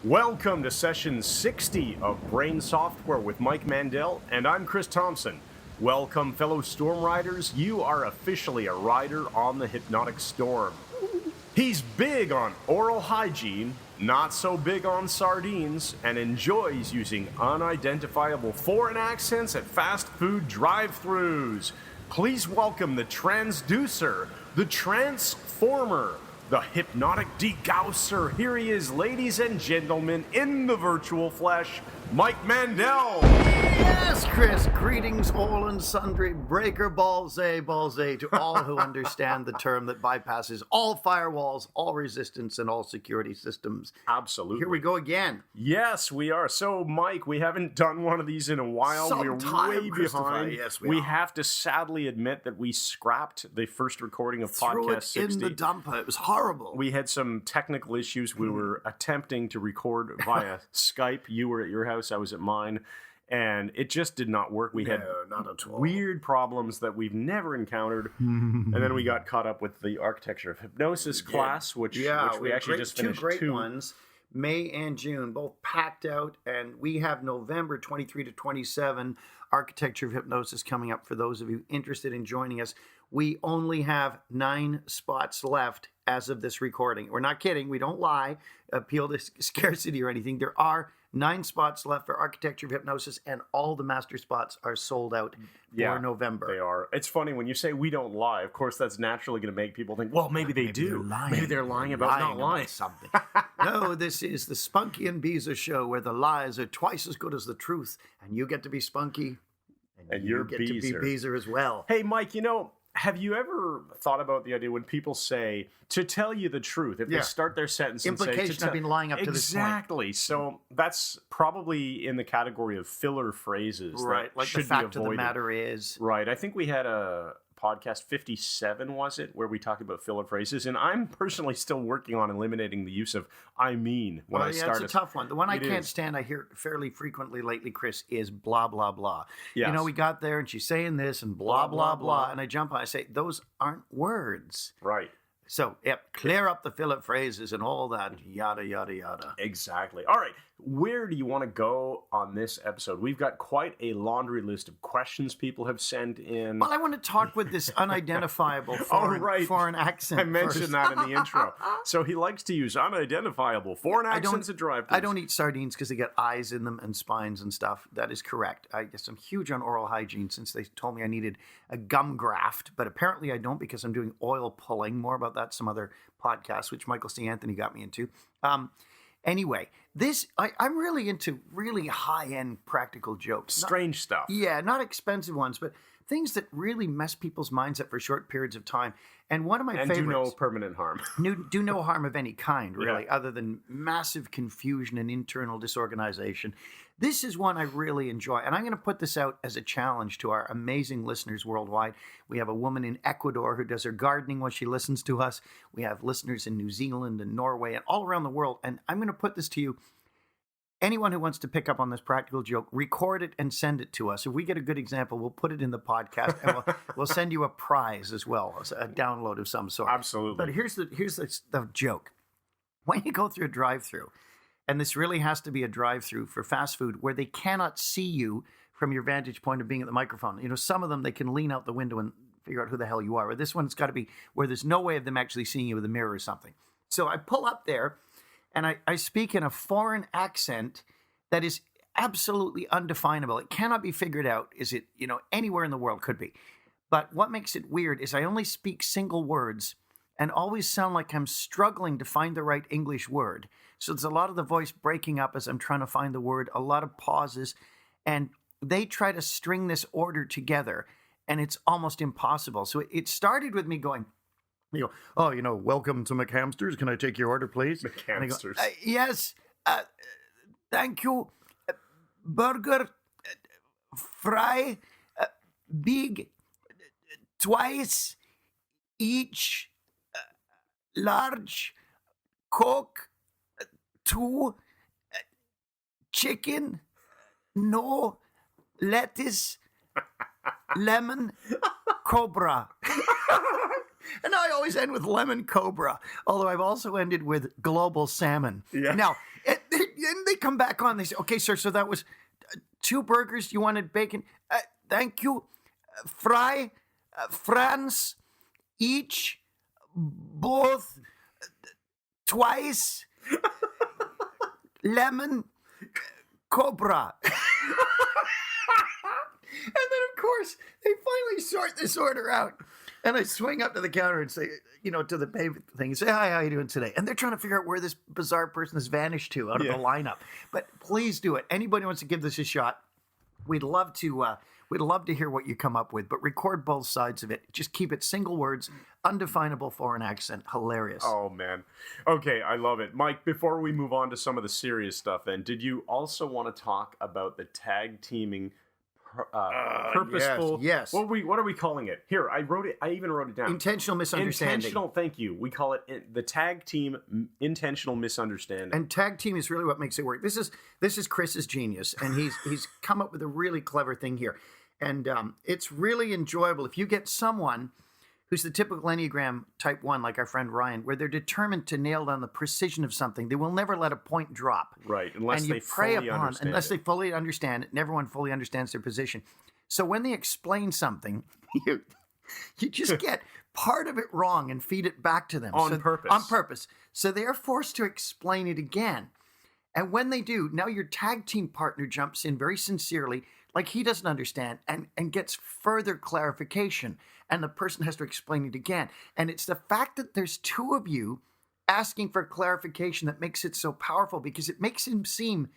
Welcome to session 60 of Brain Software with Mike Mandel, and I'm Chris Thompson. Welcome, fellow storm riders. You are officially a rider on the hypnotic storm. He's big on oral hygiene, not so big on sardines, and enjoys using unidentifiable foreign accents at fast food drive-thrus. Please welcome the transducer, the transformer, the hypnotic degausser. Here he is, ladies and gentlemen, in the virtual flesh, Mike Mandel. Yes, Chris. Greetings, all and sundry. Breaker balze to all who understand the term that bypasses all firewalls, all resistance, and all security systems. Absolutely. Here we go again. Yes, we are. So, Mike, we haven't done one of these in a while. We're way behind. Yes, we have to sadly admit that we scrapped the first recording of Podcast 60. In the dumper. It was horrible. We had some technical issues. We were attempting to record via Skype. You were at your house, I was at mine. And it just did not work. We had not at all. Weird problems that we've never encountered. And then we got caught up with the architecture of hypnosis class, which we actually just finished. Two great ones, May and June, both packed out. And we have November 23 to 27, architecture of hypnosis coming up for those of you interested in joining us. We only have 9 spots left as of this recording. We're not kidding. We don't lie, appeal to scarcity or anything. There are 9 spots left for architecture of hypnosis, and all the master spots are sold out for November. They are. It's funny when you say we don't lie. Of course, that's naturally going to make people think, well, maybe they do. Maybe they're lying about not lying. About something. No, this is the Spunky and Beezer show, where the lies are twice as good as the truth, and you get to be spunky, and you get to be Beezer as well. Hey, Mike, have you ever thought about the idea when people say, to tell you the truth, if they start their sentence and say... Implication I've been lying up to this point. Exactly. So that's probably in the category of filler phrases. Right, that like should the fact be of avoided. the matter is... Right. I think we had a podcast 57, was it, where we talked about filler phrases, and I'm personally still working on eliminating the use of I mean when I start. It's a tough one. The one I can't stand, I hear fairly frequently lately, Chris, is blah, blah, blah. Yes. We got there and she's saying this and blah, blah, blah, and I jump on, I say, those aren't words. Right. So, clear up the filler phrases and all that, yada, yada, yada. Exactly. All right. Where do you want to go on this episode? We've got quite a laundry list of questions people have sent in. Well, I want to talk with this unidentifiable foreign accent. I mentioned that in the intro. So he likes to use unidentifiable foreign accents at drive-thrus. I don't eat sardines because they get eyes in them and spines and stuff. That is correct. I guess I'm huge on oral hygiene since they told me I needed a gum graft, but apparently I don't because I'm doing oil pulling. More about that some other podcasts, which Michael C. Anthony got me into. Anyway, I'm really into really high-end practical jokes. Strange stuff. Yeah, not expensive ones, but things that really mess people's minds up for short periods of time. And one of my favorites... And do no permanent harm. do no harm of any kind, really, other than massive confusion and internal disorganization. This is one I really enjoy, and I'm going to put this out as a challenge to our amazing listeners worldwide. We have a woman in Ecuador who does her gardening while she listens to us. We have listeners in New Zealand and Norway and all around the world, and I'm going to put this to you. Anyone who wants to pick up on this practical joke, record it and send it to us. If we get a good example, we'll put it in the podcast, and we'll send you a prize as well, a download of some sort. Absolutely. But here's the joke. When you go through a drive-thru, and this really has to be a drive-thru for fast food where they cannot see you from your vantage point of being at the microphone. Some of them, they can lean out the window and figure out who the hell you are. Or this one's got to be where there's no way of them actually seeing you with a mirror or something. So I pull up there, and I speak in a foreign accent that is absolutely undefinable. It cannot be figured out. Is it, anywhere in the world could be. But what makes it weird is I only speak single words and always sound like I'm struggling to find the right English word. So there's a lot of the voice breaking up as I'm trying to find the word, a lot of pauses, and they try to string this order together, and it's almost impossible. So it started with me going, welcome to McHamsters. Can I take your order, please? McHamsters. Yes, thank you. Burger, fry, big, twice, each, large, Coke, 2, chicken, no, lettuce, lemon, cobra. And I always end with lemon cobra, although I've also ended with global salmon. Yeah. Now, and they come back on. They say, okay, sir, so that was 2 burgers. You wanted bacon? Thank you. Fry, France, each, both, twice, lemon, cobra. And then, of course, they finally sort this order out. And I swing up to the counter and say, to the pay thing, and say, hi, how you doing today? And they're trying to figure out where this bizarre person has vanished to out of the lineup. But please do it. Anybody who wants to give this a shot, we'd love to hear what you come up with. But record both sides of it. Just keep it single words, undefinable foreign accent. Hilarious. Oh, man. Okay, I love it. Mike, before we move on to some of the serious stuff then, did you also want to talk about the tag teaming purposeful. Yes. What are we calling it? Here, I wrote it. I even wrote it down. Intentional misunderstanding. Intentional. Thank you. We call it the tag team intentional misunderstanding. And tag team is really what makes it work. This is Chris's genius, and he's come up with a really clever thing here, and it's really enjoyable if you get someone who's the typical Enneagram type 1, like our friend Ryan, where they're determined to nail down the precision of something. They will never let a point drop. Right, unless they fully understand it, and everyone fully understands their position. So when they explain something, you just get part of it wrong and feed it back to them. On purpose. On purpose. So they are forced to explain it again. And when they do, now your tag team partner jumps in very sincerely, like he doesn't understand, and gets further clarification. And the person has to explain it again. And it's the fact that there's 2 of you asking for clarification that makes it so powerful, because it makes him seem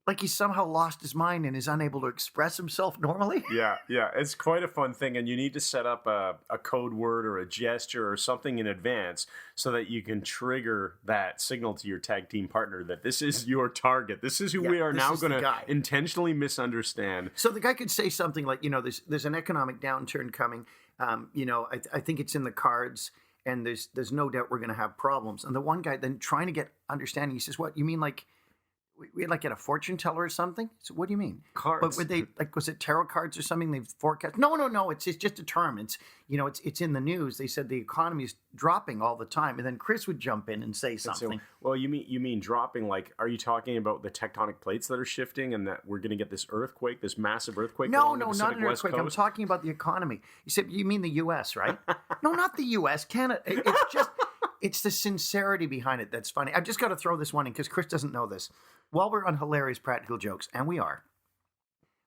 like he's somehow lost his mind and is unable to express himself normally. Yeah. It's quite a fun thing. And you need to set up a code word or a gesture or something in advance so that you can trigger that signal to your tag team partner that this is your target. This is who we are now going to intentionally misunderstand. So the guy could say something like, there's an economic downturn coming. I think it's in the cards, and there's no doubt we're going to have problems. And the one guy then trying to get understanding, he says, what, you mean like we like get a fortune teller or something? So what do you mean? Cards. But would they, was it tarot cards or something? They've forecast. No. It's just a term. It's in the news. They said the economy is dropping all the time. And then Chris would jump in and say something. Well, you mean dropping, like, are you talking about the tectonic plates that are shifting and that we're going to get this earthquake, this massive earthquake? No, not an earthquake. I'm talking about the economy. You said, you mean the U.S., right? No, not the U.S. Canada. It's just, it's the sincerity behind it that's funny. I've just got to throw this one in because Chris doesn't know this. While we're on hilarious practical jokes, and we are,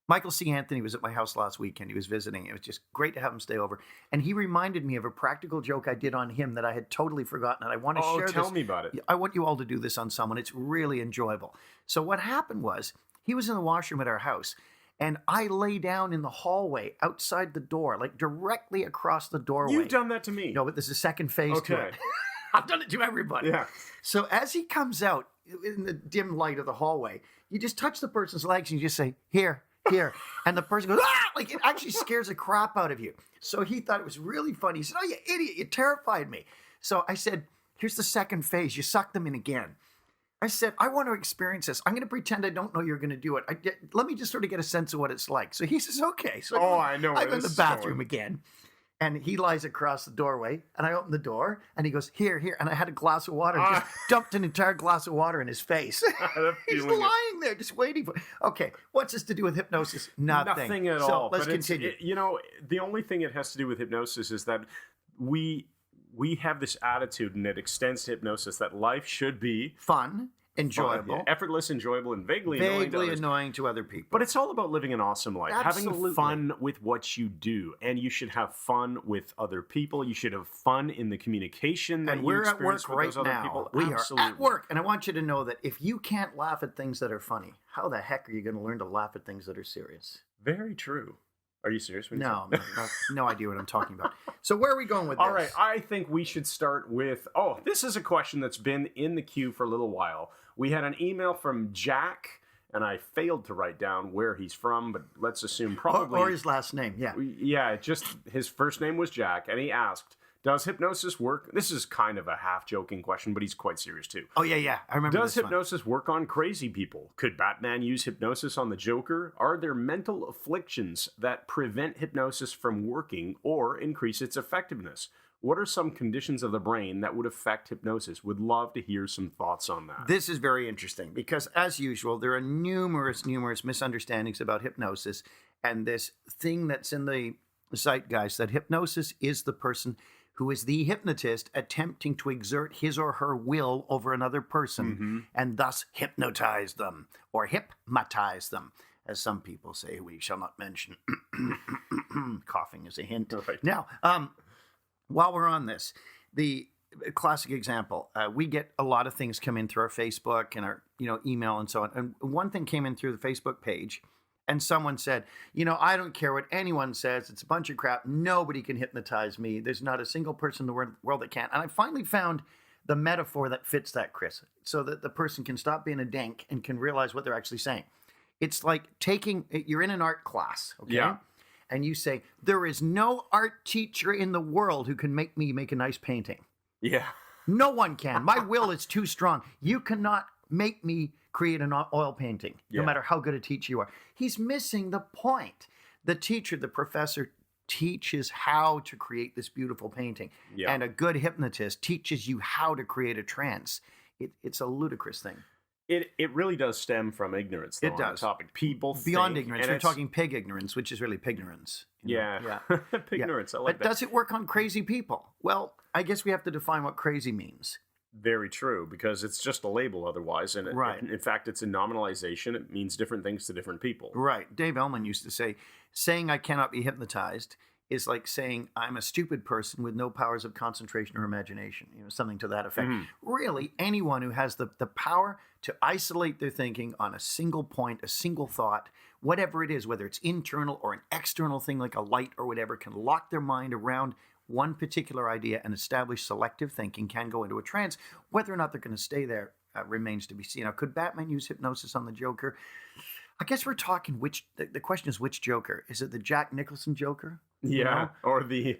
Michael C. Anthony was at my house last weekend. He was visiting. It was just great to have him stay over. And he reminded me of a practical joke I did on him that I had totally forgotten. And I want to share this. Tell me about it. I want you all to do this on someone. It's really enjoyable. So what happened was, he was in the washroom at our house, and I lay down in the hallway outside the door, like directly across the doorway. You've done that to me. No, but there's a second phase to it. I've done it to everybody. Yeah. So as he comes out in the dim light of the hallway, you just touch the person's legs and you just say, here. And the person goes, ah! Like, it actually scares the crap out of you. So he thought it was really funny. He said, oh, you idiot, you terrified me. So I said, here's the second phase. You suck them in again. I said, I want to experience this. I'm going to pretend I don't know you're going to do it. Let me just sort of get a sense of what it's like. So he says, okay. So I know. I'm in the bathroom again. And he lies across the doorway, and I open the door, and he goes, here. And I had a glass of water, and just dumped an entire glass of water in his face. He's lying there, just waiting for. Okay, what's this to do with hypnosis? Nothing at all. Let's continue. The only thing it has to do with hypnosis is that we have this attitude, and it extends to hypnosis, that life should be fun. Enjoyable. Effortless, enjoyable, and vaguely annoying to other people. But it's all about living an awesome life. Absolutely. Having fun with what you do. And you should have fun with other people. You should have fun in the communication that you experience with those other people. We are at work. And I want you to know that if you can't laugh at things that are funny, how the heck are you going to learn to laugh at things that are serious? Very true. Are you serious? No idea what I'm talking about. So where are we going with this? All right, I think we should start with, this is a question that's been in the queue for a little while. We had an email from Jack, and I failed to write down where he's from, but let's assume probably... Or his last name, yeah. Yeah, just his first name was Jack, and he asked, does hypnosis work? This is kind of a half-joking question, but he's quite serious too. Oh, yeah, I remember Does hypnosis work on crazy people? Could Batman use hypnosis on the Joker? Are there mental afflictions that prevent hypnosis from working or increase its effectiveness? What are some conditions of the brain that would affect hypnosis? Would love to hear some thoughts on that. This is very interesting because, as usual, there are numerous misunderstandings about hypnosis, and this thing that's in the zeitgeist that hypnosis is the person who is the hypnotist attempting to exert his or her will over another person and thus hypnotize them or hypnotize them. As some people say, we shall not mention. Coughing is a hint. Right. Now, while we're on this, the classic example, we get a lot of things come in through our Facebook and our email and so on. And one thing came in through the Facebook page, and someone said, I don't care what anyone says. It's a bunch of crap. Nobody can hypnotize me. There's not a single person in the world that can. And I finally found the metaphor that fits that, Chris, so that the person can stop being a dank and can realize what they're actually saying. It's like you're in an art class, okay? Yeah. And you say, there is no art teacher in the world who can make me make a nice painting. Yeah. No one can. My will is too strong. You cannot make me create an oil painting, no matter how good a teacher you are. He's missing the point. The teacher, the professor, teaches how to create this beautiful painting. Yeah. And a good hypnotist teaches you how to create a trance. It's a ludicrous thing. It really does stem from ignorance, though, It on does. the topic. People Beyond think, ignorance. and We're it's- talking pig ignorance, which is really pignorance. Yeah. Pignorance, I like But that. does it work on crazy people? Well, I guess we have to define what crazy means. Very true, because it's just a label otherwise. And Right. in fact, it's a nominalization. It means different things to different people. Right. Dave Ellman used to say, saying I cannot be hypnotized is like saying I'm a stupid person with no powers of concentration or imagination, something to that effect. Really, anyone who has the power to isolate their thinking on a single point, a single thought, whatever it is, whether it's internal or an external thing like a light or whatever, can lock their mind around one particular idea and establish selective thinking, can go into a trance. Whether or not they're going to stay there remains to be seen. Now, could Batman use hypnosis on the Joker? I guess we're talking the question is which Joker? Is it the Jack Nicholson Joker? Yeah, or the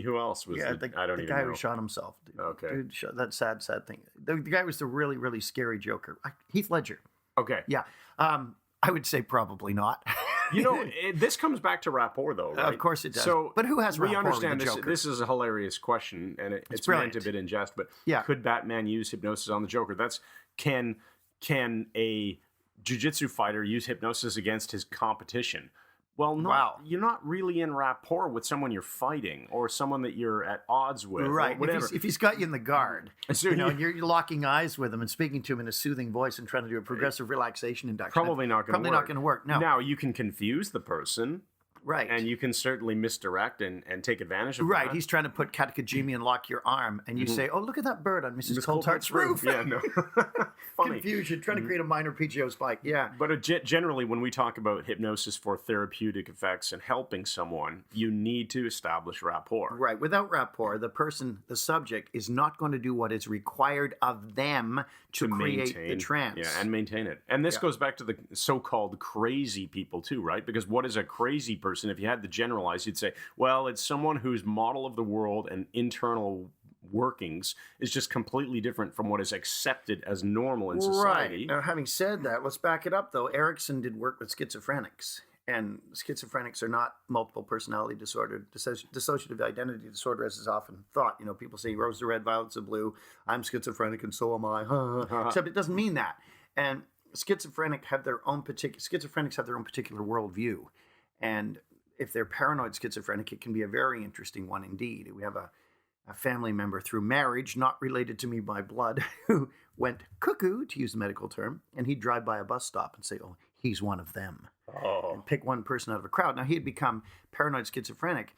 who else was? Yeah, I don't the even guy know. who shot himself. Okay. Dude, that sad thing. The guy was the really, really scary Joker. Heath Ledger. Okay. Yeah. I would say probably not. This comes back to rapport, though, right? Of course it does. So, but who has rapport we understand with the this. Joker? This is a hilarious question, and it's meant a bit in jest. But Yeah. could Batman use hypnosis on the Joker? Can a jiu-jitsu fighter use hypnosis against his competition? Well, you're not really in rapport with someone you're fighting or someone that you're at odds with. Right. Or whatever. If he's got you in the guard, So and you're locking eyes with him and speaking to him in a soothing voice and trying to do a progressive relaxation induction. Probably not going to work. Probably not going to work. No. Now, you can confuse the person. Right. And you can certainly misdirect and take advantage of Right. that. He's trying to put katakajimi and lock your arm, and you say, oh, look at that bird on Mrs. Coulthard's roof. Yeah, no. Funny. Confusion, trying to create a minor PGO spike. Yeah. But generally, when we talk about hypnosis for therapeutic effects and helping someone, you need to establish rapport. Right. Without rapport, the person, the subject, is not going to do what is required of them to create the trance. Yeah, and maintain it. And this goes back to the so-called crazy people too, right? Because what is a crazy person? If you had to generalize, you'd say, well, it's someone whose model of the world and internal workings is just completely different from what is accepted as normal in society. Right. Now, having said that, let's back it up, though. Erickson did work with schizophrenics, and schizophrenics are not multiple personality disorder. Dissociative identity disorder, as is often thought. People say rose are red, violets are blue. I'm schizophrenic, and so am I. Except it doesn't mean that. And schizophrenics have their own particular worldview. And if they're paranoid schizophrenic, it can be a very interesting one indeed. We have a family member through marriage, not related to me by blood, who went cuckoo, to use the medical term, and he'd drive by a bus stop and say, oh, he's one of them. Oh. And pick one person out of a crowd. Now, he had become paranoid schizophrenic.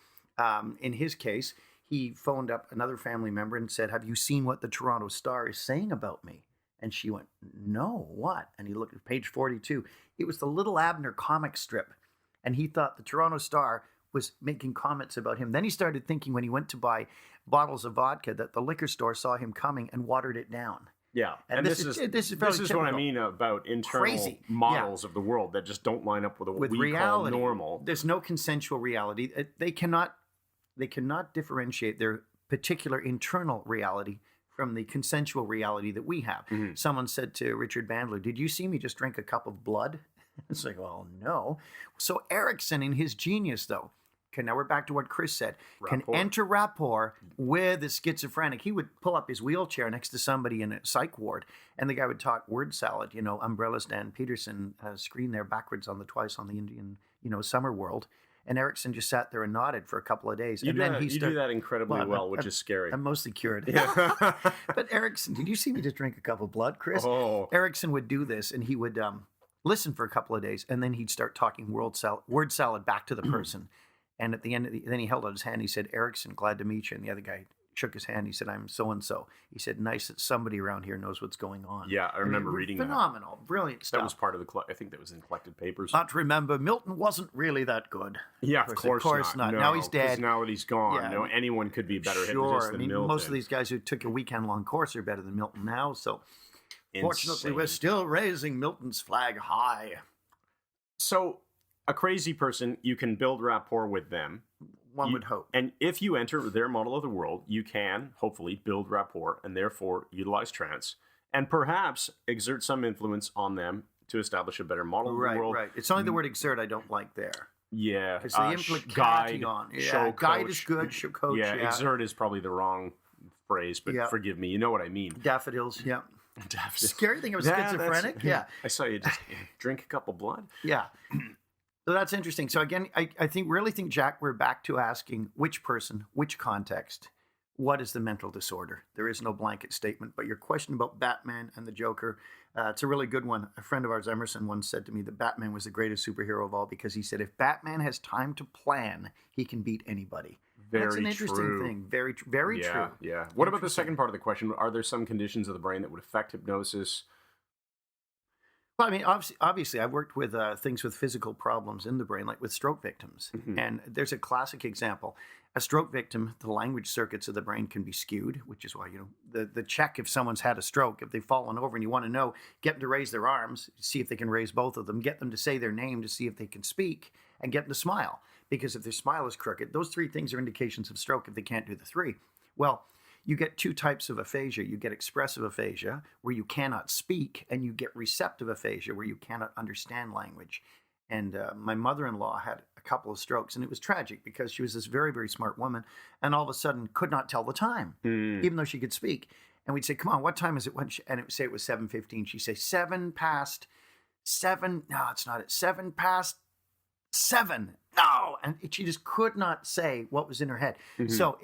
In his case, he phoned up another family member and said, have you seen what the Toronto Star is saying about me? And she went, no, what? And he looked at page 42. It was the Little Abner comic strip. And he thought the Toronto Star was making comments about him. Then he started thinking when he went to buy bottles of vodka that the liquor store saw him coming and watered it down. Yeah, and this is what I mean about internal models of the world that just don't line up with what we reality. Call normal. There's no consensual reality. They cannot differentiate their particular internal reality from the consensual reality that we have. Mm-hmm. Someone said to Richard Bandler, "Did you see me just drink a cup of blood?" It's like, well, no. So Erickson, in his genius, though, can, now we're back to what Chris said, can Rapport. enter rapport with a schizophrenic. He would pull up his wheelchair next to somebody in a psych ward, and the guy would talk word salad, Umbrella Stan Peterson screen there backwards on the twice on the Indian, summer world. And Erickson just sat there and nodded for a couple of days. You do that incredibly well, which is scary. I'm mostly cured. Yeah. But Erickson, did you see me just drink a cup of blood, Chris? Oh. Erickson would do this, and he would listen for a couple of days, and then he'd start talking word salad back to the person. And at the end, then he held out his hand. He said, "Erickson, glad to meet you." And the other guy shook his hand. He said, "I'm so-and-so." He said, "Nice that somebody around here knows what's going on." Yeah, I remember reading that. Phenomenal. Brilliant stuff. That was part of I think that was in collected papers. But remember, Milton wasn't really that good. Yeah, of course not. No, now he's dead. Now that he's gone, anyone could be a better hypnotist than Milton. Most of these guys who took a weekend-long course are better than Milton now. So, fortunately, Insane. we're still raising Milton's flag high. So, a crazy person, you can build rapport with them. One would hope. And if you enter their model of the world, you can hopefully build rapport and therefore utilize trance and perhaps exert some influence on them to establish a better model of the world. Right. It's only the word exert I don't like there. Yeah. It's the implicati guide, on. Yeah, show, guide coach. is good, show coach. Yeah, exert is probably the wrong phrase, but forgive me. You know what I mean. Daffodils, yeah. Daffodils. Scary thing, I was schizophrenic. Yeah. I saw you just drink a cup of blood. Yeah. So that's interesting. So again, I really think, Jack, we're back to asking which person, which context, what is the mental disorder? There is no blanket statement, but your question about Batman and the Joker, it's a really good one. A friend of ours, Emerson, once said to me that Batman was the greatest superhero of all because he said, if Batman has time to plan, he can beat anybody. That's an interesting thing. Very true. Yeah. What about the second part of the question? Are there some conditions of the brain that would affect hypnosis? Well, I mean, obviously, I've worked with things with physical problems in the brain, like with stroke victims. Mm-hmm. And there's a classic example. A stroke victim, the language circuits of the brain can be skewed, which is why, the check if someone's had a stroke, if they've fallen over and you want to know, get them to raise their arms, see if they can raise both of them, get them to say their name to see if they can speak, and get them to smile. Because if their smile is crooked, those three things are indications of stroke if they can't do the three. Well, you get two types of aphasia. You get expressive aphasia, where you cannot speak, and you get receptive aphasia, where you cannot understand language. And my mother-in-law had a couple of strokes, and it was tragic because she was this very, very smart woman, and all of a sudden could not tell the time, even though she could speak. And we'd say, "Come on, what time is it?" And it would say it was 7:15. She'd say, 7 past 7. No, it's not. It's 7 past 7. No, and she just could not say what was in her head. Mm-hmm. So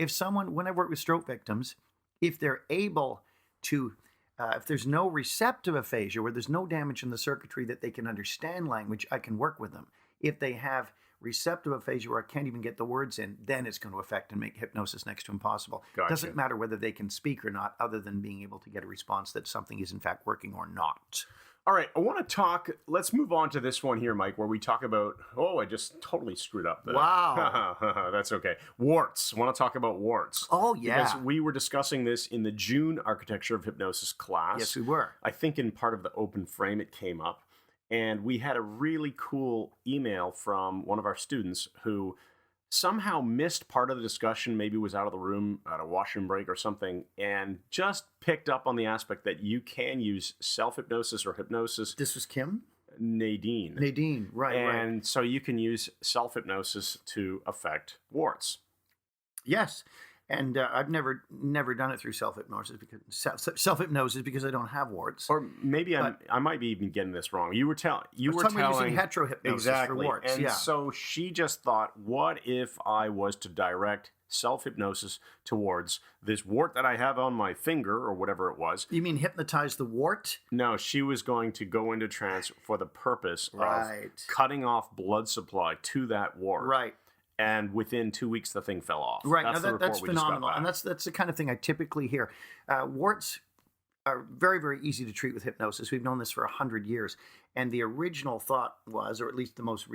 when I work with stroke victims, if they're able to, if there's no receptive aphasia, where there's no damage in the circuitry that they can understand language, I can work with them. If they have receptive aphasia where I can't even get the words in, then it's going to affect and make hypnosis next to impossible. Gotcha. Doesn't matter whether they can speak or not, other than being able to get a response that something is in fact working or not. All right, I want to let's move on to this one here, Mike, where we talk about, I just totally screwed up. Wow. That's okay. Warts. I want to talk about warts. Oh, yeah. Because we were discussing this in the June Architecture of Hypnosis class. Yes, we were. I think in part of the open frame it came up. And we had a really cool email from one of our students who somehow missed part of the discussion, maybe was out of the room at a washroom break or something, and just picked up on the aspect that you can use self-hypnosis or hypnosis. This was Kim? Nadine, right. And so you can use self-hypnosis to affect warts. Yes. And I've never done it through self-hypnosis because I don't have warts. Or maybe I might be even getting this wrong. You were telling using heterohypnosis for warts. And so she just thought, what if I was to direct self-hypnosis towards this wart that I have on my finger or whatever it was? You mean hypnotize the wart? No, she was going to go into trance for the purpose of cutting off blood supply to that wart. Right. And within 2 weeks, the thing fell off. Right. That's phenomenal. And that's the kind of thing I typically hear. Warts are very, very easy to treat with hypnosis. We've known this for 100 years. And the original thought was, or at least the most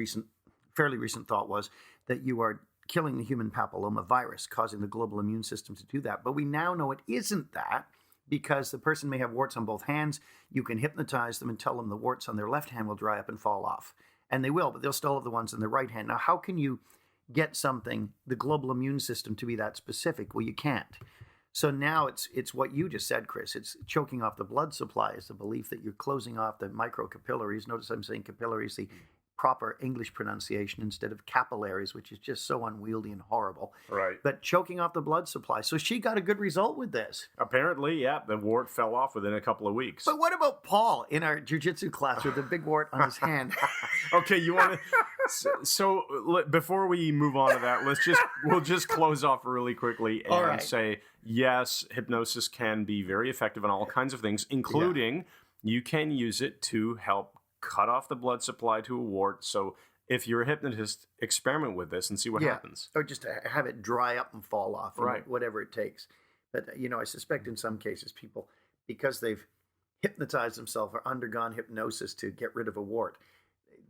fairly recent thought was, that you are killing the human papilloma virus, causing the global immune system to do that. But we now know it isn't that, because the person may have warts on both hands. You can hypnotize them and tell them the warts on their left hand will dry up and fall off. And they will, but they'll still have the ones on their right hand. Now, how can you get the global immune system, to be that specific? Well, you can't. So now it's what you just said, Chris. It's choking off the blood supply. Is the belief that you're closing off the microcapillaries. Notice I'm saying capillaries, the proper English pronunciation instead of capillaries, which is just so unwieldy and horrible. Right. But choking off the blood supply. So she got a good result with this. Apparently, yeah, the wart fell off within a couple of weeks. But what about Paul in our jiu-jitsu class with the big wart on his hand? Okay, you want to... Before we move on to that, we'll just close off really quickly and say, yes, hypnosis can be very effective on all kinds of things, including you can use it to help cut off the blood supply to a wart. So if you're a hypnotist, experiment with this and see what happens. Or just to have it dry up and fall off, right? Whatever it takes. But, I suspect in some cases people, because they've hypnotized themselves or undergone hypnosis to get rid of a wart,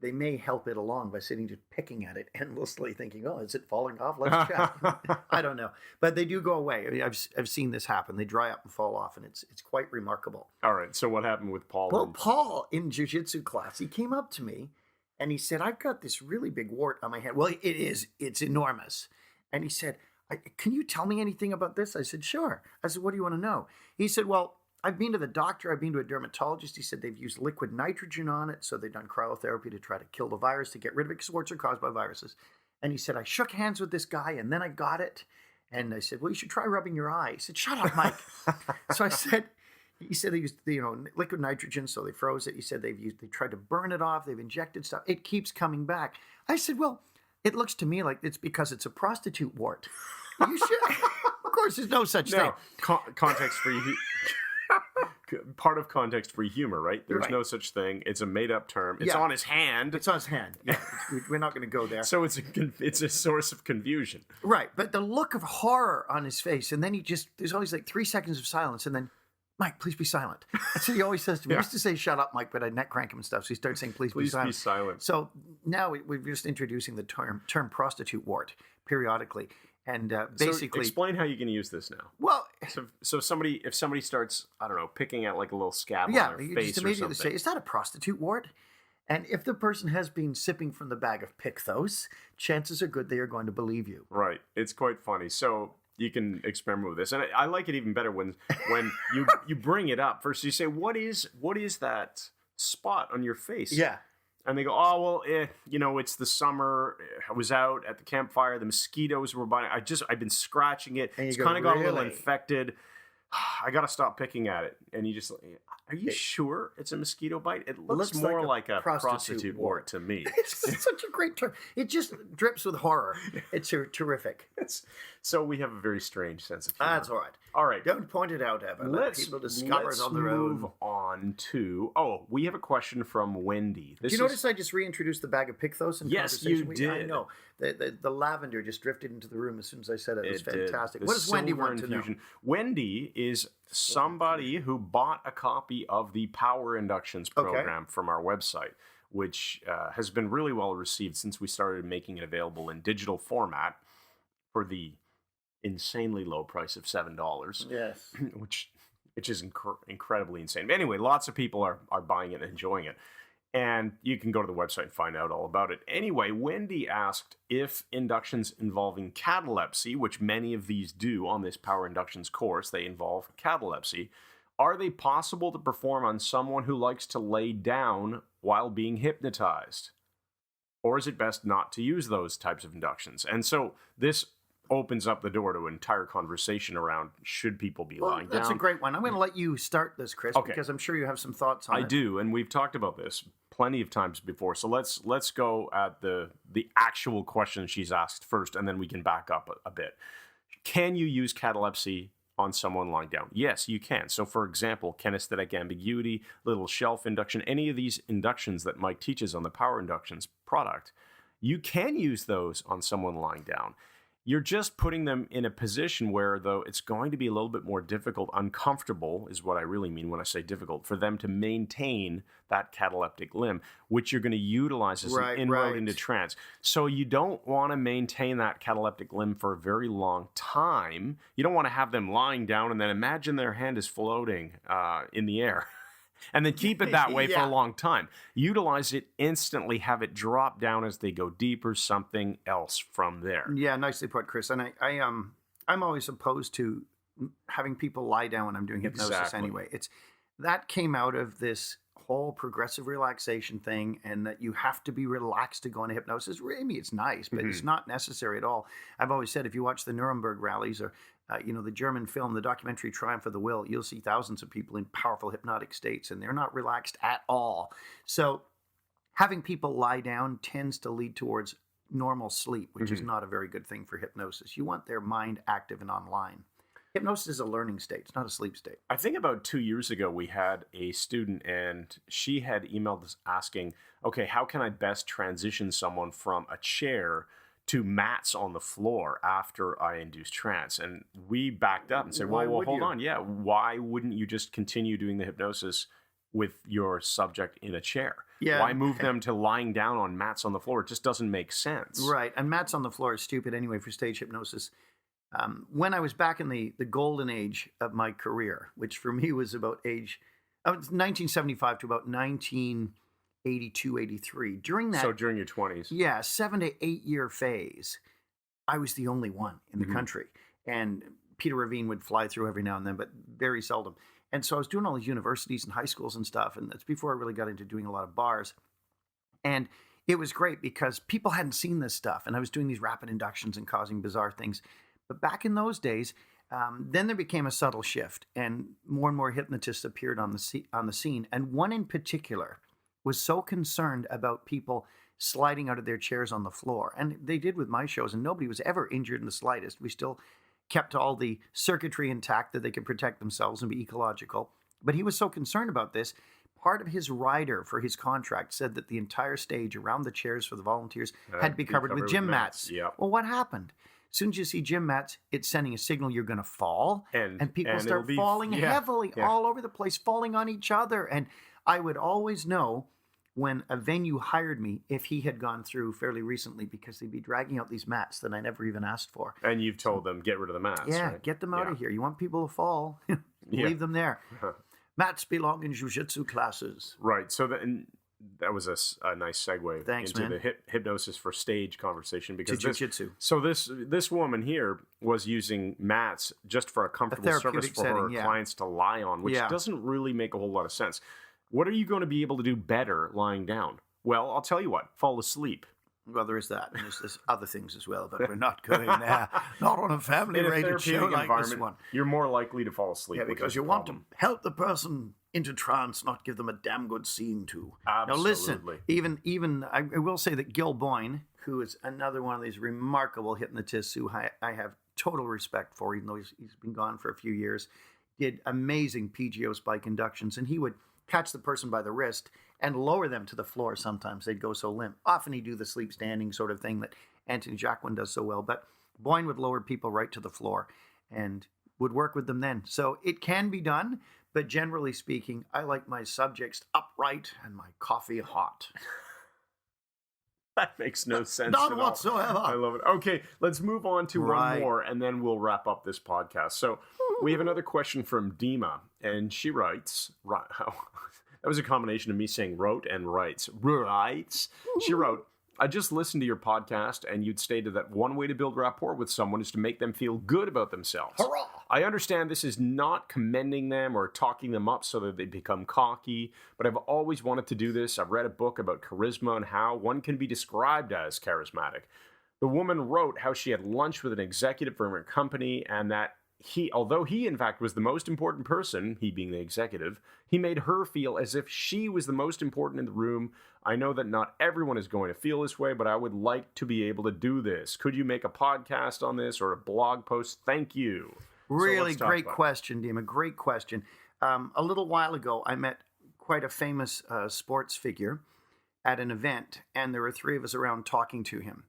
they may help it along by sitting just picking at it endlessly, thinking, "Oh, is it falling off? Let's check." I don't know, but they do go away. I mean, I've seen this happen. They dry up and fall off, and it's quite remarkable. All right. So what happened with Paul? Well, Paul in jiu-jitsu class, he came up to me, and he said, "I've got this really big wart on my hand." Well, it's enormous, and he said, "Can you tell me anything about this?" I said, "Sure." I said, "What do you want to know?" He said, "Well, I've been to the doctor. I've been to a dermatologist." He said they've used liquid nitrogen on it. So they've done cryotherapy to try to kill the virus, to get rid of it, because warts are caused by viruses. And he said, "I shook hands with this guy and then I got it." And I said, "Well, you should try rubbing your eye." He said, "Shut up, Mike." So he said they used, liquid nitrogen. So they froze it. He said they tried to burn it off. They've injected stuff. It keeps coming back. I said, "Well, it looks to me like it's because it's a prostitute wart." You should. Of course, there's no such thing. Context for you. Part of context-free humor, right? There's no such thing. It's a made-up term. It's on his hand. It's on his hand. Yeah, we're not going to go there. So it's a source of confusion. Right, but the look of horror on his face, and then there's always like 3 seconds of silence, and then, "Mike, please be silent." That's what he always says to me. He used to say, "Shut up, Mike," but I'd neck crank him and stuff, so he started saying, Please be silent. So now we're just introducing the term prostitute wart periodically. And basically, so explain how you can use this now. Well, so if somebody starts, I don't know, picking at like a little scab on their you face just or immediately something. say, "Is that a prostitute wart?" And if the person has been sipping from the bag of Picthos, chances are good they are going to believe you. Right. It's quite funny. So you can experiment with this, and I like it even better when you bring it up first. You say, "What is that spot on your face?" Yeah. And they go, "Oh, well, it's the summer. I was out at the campfire. The mosquitoes were biting. I've been scratching it. It's kind of got a little infected. I got to stop picking at it." And you just, "Are you sure it's a mosquito bite? It looks more like a prostitute wart to me." It's such a great term. It just drips with horror. It's terrific. So we have a very strange sense of humor. That's all right. All right. Don't point it out, Evan. Let people discover it on their own. Move on to... we have a question from Wendy. Did you notice I just reintroduced the bag of Picthos in conversation? Yes, you did. I know. The lavender just drifted into the room as soon as I said it. It was fantastic. What does Wendy want to know? Wendy is somebody who bought a copy of the Power Inductions program from our website, which has been really well received since we started making it available in digital format for the insanely low price of $7. Yes. which is incredibly insane. But anyway, lots of people are buying it and enjoying it. And you can go to the website and find out all about it. Anyway, Wendy asked if inductions involving catalepsy, which many of these do on this Power Inductions course, they involve catalepsy, are they possible to perform on someone who likes to lay down while being hypnotized? Or is it best not to use those types of inductions? And so this opens up the door to an entire conversation around should people be lying down. That's a great one. I'm going to let you start this, Chris, because I'm sure you have some thoughts on it. I do, and we've talked about this plenty of times before. So let's go at the actual question she's asked first, and then we can back up a bit. Can you use catalepsy on someone lying down? Yes, you can. So, for example, kinesthetic ambiguity, little shelf induction, any of these inductions that Mike teaches on the Power Inductions product, you can use those on someone lying down. You're just putting them in a position where, though, it's going to be a little bit more difficult, uncomfortable is what I really mean when I say difficult, for them to maintain that cataleptic limb, which you're going to utilize as an inroad into trance. So you don't want to maintain that cataleptic limb for a very long time. You don't want to have them lying down and then imagine their hand is floating in the air. And then keep it that way for a long time. Utilize it instantly, have it drop down as they go deeper, something else from there. Yeah, nicely put, Chris. And I'm always opposed to having people lie down when I'm doing hypnosis anyway. That came out of this whole progressive relaxation thing and that you have to be relaxed to go into hypnosis. Maybe it's nice, but it's not necessary at all. I've always said, if you watch the Nuremberg rallies or, the German film, the documentary Triumph of the Will, you'll see thousands of people in powerful hypnotic states and they're not relaxed at all. So having people lie down tends to lead towards normal sleep, which is not a very good thing for hypnosis. You want their mind active and online. Hypnosis is a learning state. It's not a sleep state. I think about 2 years ago, we had a student and she had emailed us asking, okay, how can I best transition someone from a chair to mats on the floor after I induce trance? And we backed up and said, well, hold on. Yeah. Why wouldn't you just continue doing the hypnosis with your subject in a chair? Yeah. Why move them to lying down on mats on the floor? It just doesn't make sense. Right. And mats on the floor is stupid anyway for stage hypnosis. When I was back in the golden age of my career, which for me was about 1975 to about 1982, 83. During that, so during your 20s. Yeah, 7 to 8 year phase, I was the only one in the country. And Peter Ravine would fly through every now and then, but very seldom. And so I was doing all these universities and high schools and stuff. And that's before I really got into doing a lot of bars. And it was great because people hadn't seen this stuff. And I was doing these rapid inductions and causing bizarre things. But back in those days, then there became a subtle shift, and more hypnotists appeared on the scene. And one in particular was so concerned about people sliding out of their chairs on the floor. And they did with my shows, and nobody was ever injured in the slightest. We still kept all the circuitry intact that they could protect themselves and be ecological. But he was so concerned about this. Part of his rider for his contract said that the entire stage around the chairs for the volunteers had to be covered with gym mats. Yep. Well, what happened? As soon as you see gym mats, it's sending a signal you're going to fall. And people start falling heavily all over the place, falling on each other. And I would always know when a venue hired me if he had gone through fairly recently, because they'd be dragging out these mats that I never even asked for. And you've told them, get rid of the mats, right? Get them out of here. You want people to fall, leave them there. Mats belong in jiu-jitsu classes. Right. So that was a nice segue into the hypnosis for stage conversation, because jiu-jitsu. So this woman here was using mats just for a comfortable surface for her clients to lie on, which doesn't really make a whole lot of sense. What are you going to be able to do better lying down? Well, I'll tell you what, fall asleep. Well, there is that. And there's other things as well, but we're not going there. Not on a family-rated show like this one. You're more likely to fall asleep. Yeah, because you want to help the person into trance, not give them a damn good scene to. Absolutely. Now listen, even I will say that Gil Boyne, who is another one of these remarkable hypnotists who I have total respect for, even though he's been gone for a few years, did amazing PGO spike inductions, and he would catch the person by the wrist and lower them to the floor. Sometimes they'd go so limp. Often he'd do the sleep standing sort of thing that Anthony Jacquin does so well, but Boyne would lower people right to the floor and would work with them then. So it can be done, but generally speaking, I like my subjects upright and my coffee hot. That makes no sense None whatsoever. I love it. Okay, let's move on to one more, and then we'll wrap up this podcast. So we have another question from Dima, and she writes, that was a combination of me saying wrote and writes. She wrote, I just listened to your podcast, and you'd stated that one way to build rapport with someone is to make them feel good about themselves. Hurrah! I understand this is not commending them or talking them up so that they become cocky, but I've always wanted to do this. I've read a book about charisma and how one can be described as charismatic. The woman wrote how she had lunch with an executive from her company, and that although he in fact was the most important person, he being the executive, he made her feel as if she was the most important in the room. I know that not everyone is going to feel this way, but I would like to be able to do this. Could you make a podcast on this or a blog post? Thank you. Really great question, Dima. Great question. A little while ago, I met quite a famous sports figure at an event, and there were three of us around talking to him.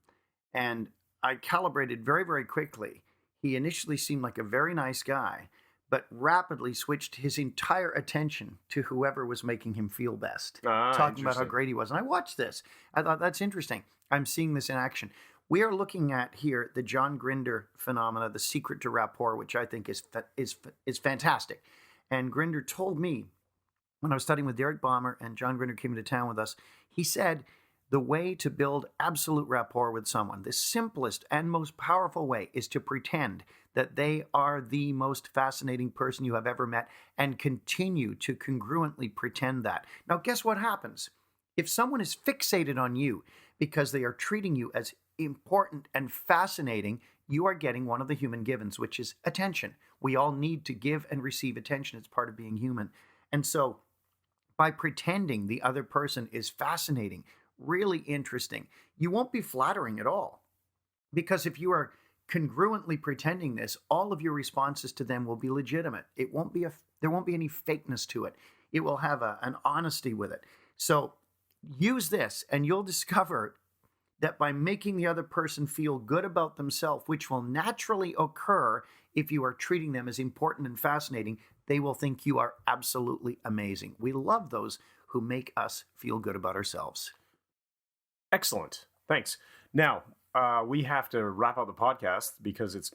And I calibrated very, very quickly. He initially seemed like a very nice guy, but rapidly switched his entire attention to whoever was making him feel best, talking about how great he was. And I watched this. I thought, that's interesting. I'm seeing this in action. We are looking at here the John Grinder phenomena, the secret to rapport, which I think is fantastic. And Grinder told me, when I was studying with Derek Balmer and John Grinder came into town with us, he said, the way to build absolute rapport with someone, the simplest and most powerful way, is to pretend that they are the most fascinating person you have ever met and continue to congruently pretend that. Now, guess what happens? If someone is fixated on you because they are treating you as important and fascinating, you are getting one of the human givens, which is attention. We all need to give and receive attention. It's part of being human. And so by pretending the other person is fascinating, really interesting, you won't be flattering at all. Because if you are congruently pretending this, all of your responses to them will be legitimate. There won't be any fakeness to it. It will have an honesty with it. So use this and you'll discover that by making the other person feel good about themselves, which will naturally occur if you are treating them as important and fascinating, they will think you are absolutely amazing. We love those who make us feel good about ourselves. Excellent. Thanks. Now, we have to wrap up the podcast because it's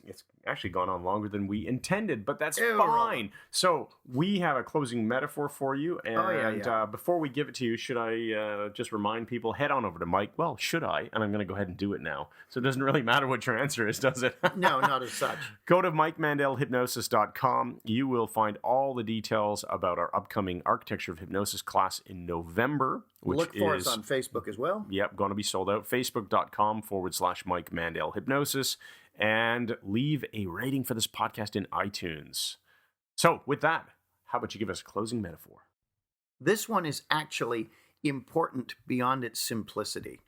actually gone on longer than we intended, but that's fine. So we have a closing metaphor for you. And before we give it to you, should I just remind people, head on over to Mike? Well, should I? And I'm going to go ahead and do it now. So it doesn't really matter what your answer is, does it? No, not as such. Go to MikeMandelHypnosis.com. You will find all the details about our upcoming Architecture of Hypnosis class in November. Look for us on Facebook as well. Yep, going to be sold out. Facebook.com/Mike Mandel Hypnosis. And leave a rating for this podcast in iTunes. So, with that, how about you give us a closing metaphor? This one is actually important beyond its simplicity.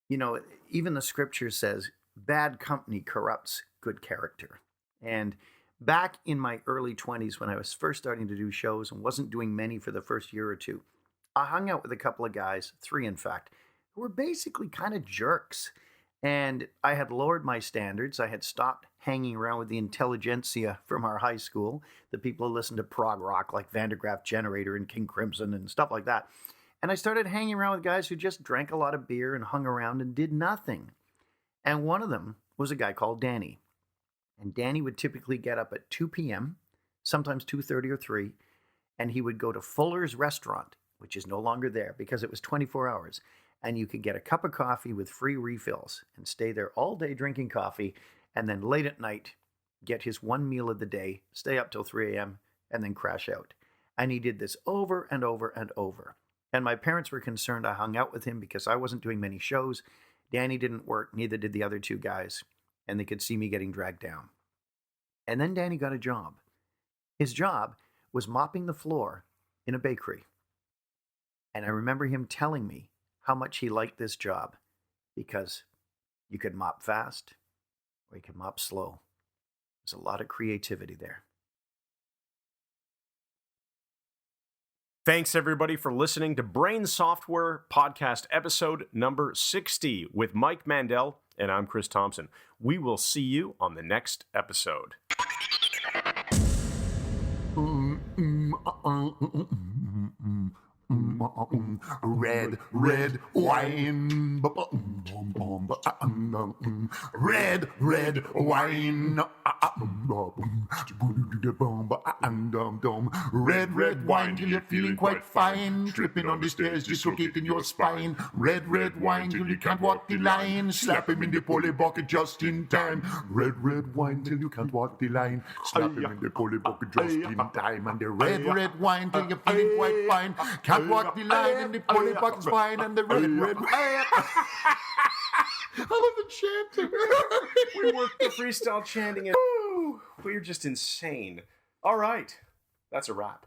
You know, even the scripture says, bad company corrupts good character. And back in my early 20s, when I was first starting to do shows and wasn't doing many for the first year or two, I hung out with a couple of guys, 3 in fact, who were basically kind of jerks. And I had lowered my standards. I had stopped hanging around with the intelligentsia from our high school, the people who listened to prog rock like Vandergraaf Generator and King Crimson and stuff like that. And I started hanging around with guys who just drank a lot of beer and hung around and did nothing. And one of them was a guy called Danny. And Danny would typically get up at 2 p.m., sometimes 2:30 or 3, and he would go to Fuller's Restaurant, which is no longer there because it was 24 hours. And you could get a cup of coffee with free refills and stay there all day drinking coffee. And then late at night, get his one meal of the day, stay up till 3 a.m. and then crash out. And he did this over and over and over. And my parents were concerned I hung out with him because I wasn't doing many shows. Danny didn't work, neither did the other 2 guys. And they could see me getting dragged down. And then Danny got a job. His job was mopping the floor in a bakery. And I remember him telling me how much he liked this job because you could mop fast or you could mop slow. There's a lot of creativity there. Thanks, everybody, for listening to Brain Software Podcast episode number 60 with Mike Mandel, and I'm Chris Thompson. We will see you on the next episode. Red wine. Red wine. Red wine till you're feeling quite fine. Tripping on the stairs, dislocating your spine. Red wine till you can't walk the line. Slap him in the polly bucket just in time. Red wine till you can't walk the line. Slap him in the polly bucket just in time. And the red wine till you're feeling quite fine. Can't walk the line and the polly bucket's fine. And the red wine. I love the chanting. We worked the freestyle chanting and we're just insane. All right, that's a wrap.